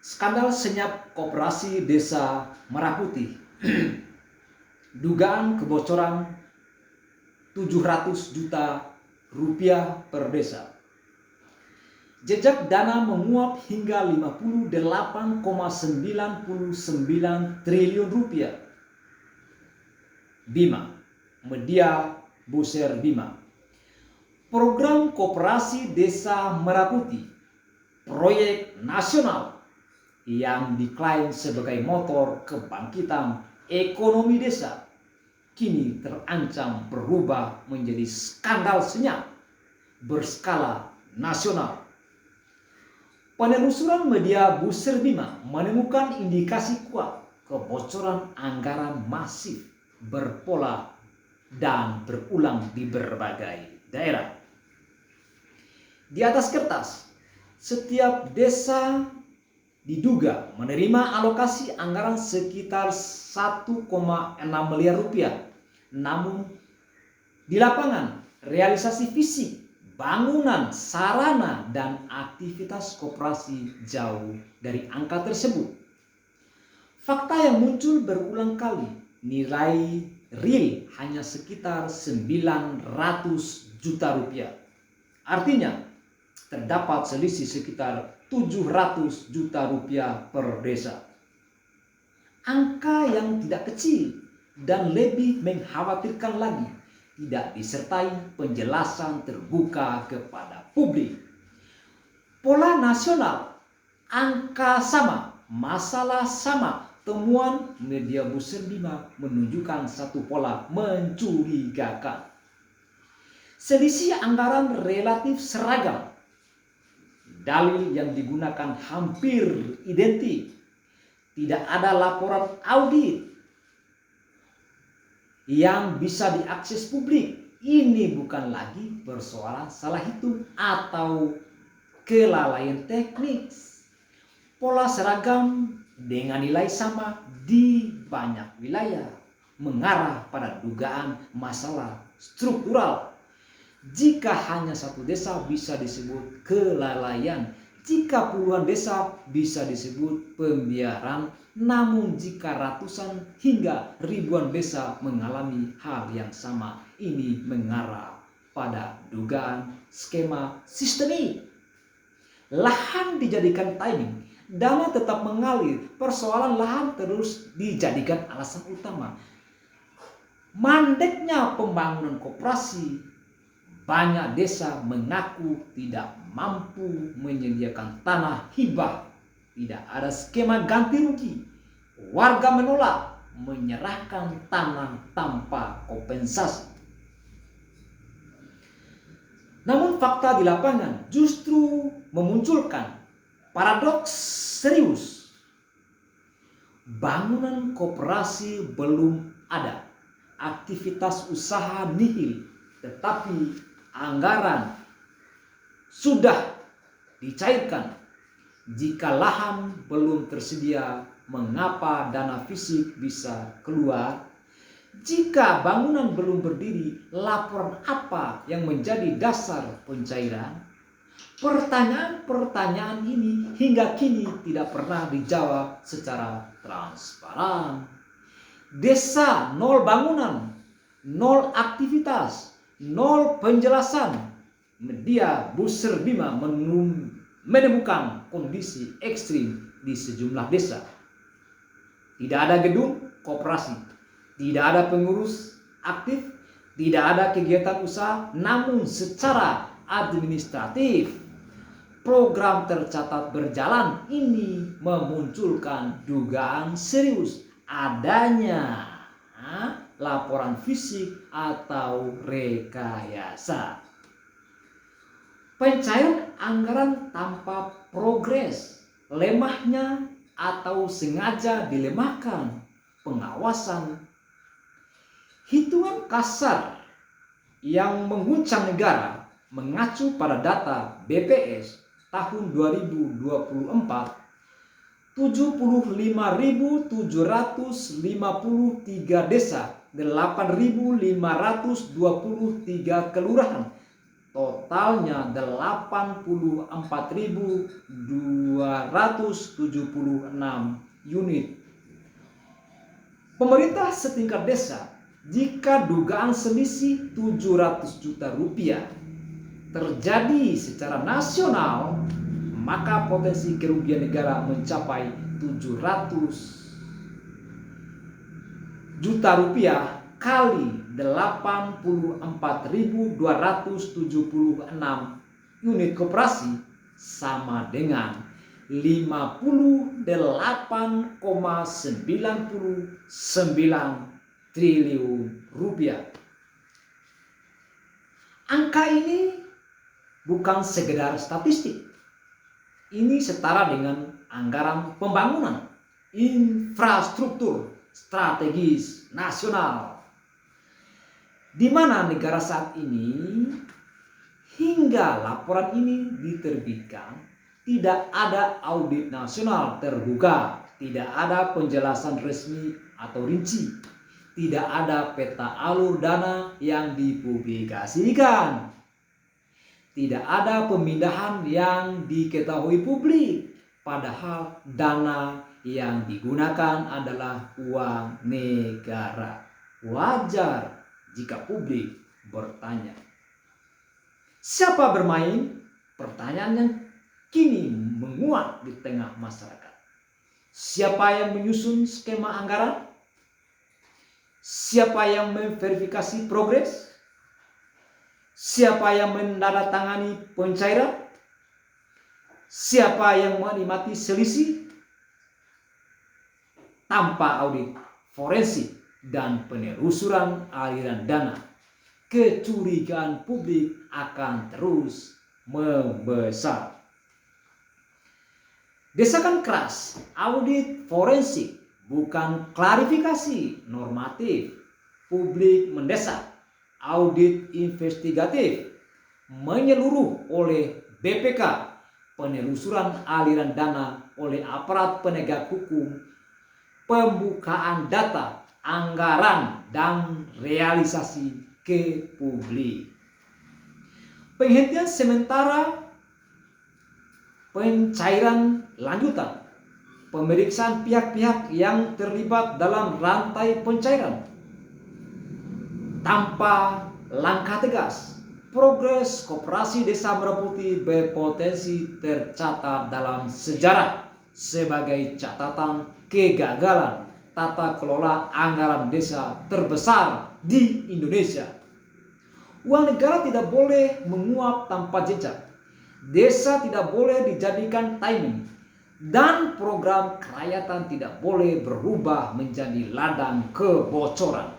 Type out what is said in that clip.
Skandal senyap Koperasi Desa Merah Putih. Dugaan kebocoran 700 juta rupiah per desa. Jejak dana menguap hingga 58,99 triliun rupiah. Bima, Media Buser Bima. Program Koperasi Desa Merah Putih, proyek nasional yang diklaim sebagai motor kebangkitan ekonomi desa, kini terancam berubah menjadi skandal senyap berskala nasional. Penelusuran Media Buser Bima menemukan indikasi kuat kebocoran anggaran masif berpola dan berulang di berbagai daerah. Di atas kertas, setiap desa diduga menerima alokasi anggaran sekitar 1,6 miliar rupiah. Namun di lapangan, realisasi fisik, bangunan, sarana, dan aktivitas koperasi jauh dari angka tersebut. Fakta yang muncul berulang kali, nilai real hanya sekitar 900 juta rupiah. Artinya, terdapat selisih sekitar 700 juta rupiah per desa. Angka yang tidak kecil dan lebih mengkhawatirkan lagi, tidak disertai penjelasan terbuka kepada publik. Pola nasional, angka sama, masalah sama. Temuan Media Buser Bima menunjukkan satu pola mencurigakan. Selisih anggaran relatif seragam. Dalil yang digunakan hampir identik. Tidak ada laporan audit yang bisa diakses publik. Ini bukan lagi persoalan salah hitung atau kelalaian teknik. Pola seragam dengan nilai sama di banyak wilayah mengarah pada dugaan masalah struktural. Jika hanya satu desa bisa disebut kelalaian, jika puluhan desa bisa disebut pembiaran, namun jika ratusan hingga ribuan desa mengalami hal yang sama, ini mengarah pada dugaan skema sistemik. Lahan dijadikan timing, dana tetap mengalir, persoalan lahan terus dijadikan alasan utama. Mandeknya pembangunan koperasi. Banyak desa mengaku tidak mampu menyediakan tanah hibah. Tidak ada skema ganti rugi. Warga menolak menyerahkan tanah tanpa kompensasi. Namun fakta di lapangan justru memunculkan paradoks serius. Bangunan koperasi belum ada. Aktivitas usaha nihil. Tetapi anggaran sudah dicairkan. Jika lahan belum tersedia, mengapa dana fisik bisa keluar? Jika bangunan belum berdiri, laporan apa yang menjadi dasar pencairan? Pertanyaan-pertanyaan ini hingga kini tidak pernah dijawab secara transparan. Desa nol bangunan, nol aktivitas, nol penjelasan. Media Buser Bima menemukan kondisi ekstrim di sejumlah desa. Tidak ada gedung koperasi, tidak ada pengurus aktif, tidak ada kegiatan usaha, namun secara administratif program tercatat berjalan. Ini memunculkan dugaan serius adanya laporan fisik atau rekayasa. Pencairan anggaran tanpa progres, lemahnya atau sengaja dilemahkan pengawasan, hitungan kasar yang mengguncang negara mengacu pada data BPS tahun 2024, 75.753 desa, 8.523 kelurahan, totalnya 84.276 unit. Pemerintah setingkat desa, jika dugaan selisih 700 juta rupiah terjadi secara nasional, maka potensi kerugian negara mencapai 700 juta rupiah kali 84.276 unit koperasi sama dengan 58,99 triliun rupiah. Angka ini bukan sekedar statistik. Ini setara dengan anggaran pembangunan infrastruktur strategis nasional, di mana negara saat ini hingga laporan ini diterbitkan tidak ada audit nasional terbuka, tidak ada penjelasan resmi atau rinci, tidak ada peta alur dana yang dipublikasikan, tidak ada pemindahan yang diketahui publik, padahal dana yang digunakan adalah uang negara. Wajar jika publik bertanya, siapa bermain? Pertanyaan yang kini menguat di tengah masyarakat. Siapa yang menyusun skema anggaran? Siapa yang memverifikasi progres? Siapa yang menandatangani pencairan? Siapa yang menikmati selisih? Tanpa audit forensik dan penelusuran aliran dana, kecurigaan publik akan terus membesar. Desakan keras audit forensik, bukan klarifikasi normatif. Publik mendesak audit investigatif menyeluruh oleh BPK, penelusuran aliran dana oleh aparat penegak hukum, pembukaan data, anggaran, dan realisasi ke publik. Penghentian sementara pencairan lanjutan, pemeriksaan pihak-pihak yang terlibat dalam rantai pencairan. Tanpa langkah tegas, progres koperasi desa Merah Putih berpotensi tercatat dalam sejarah sebagai catatan kegagalan tata kelola anggaran desa terbesar di Indonesia. Uang negara tidak boleh menguap tanpa jejak. Desa tidak boleh dijadikan timing, dan program kerakyatan tidak boleh berubah menjadi ladang kebocoran.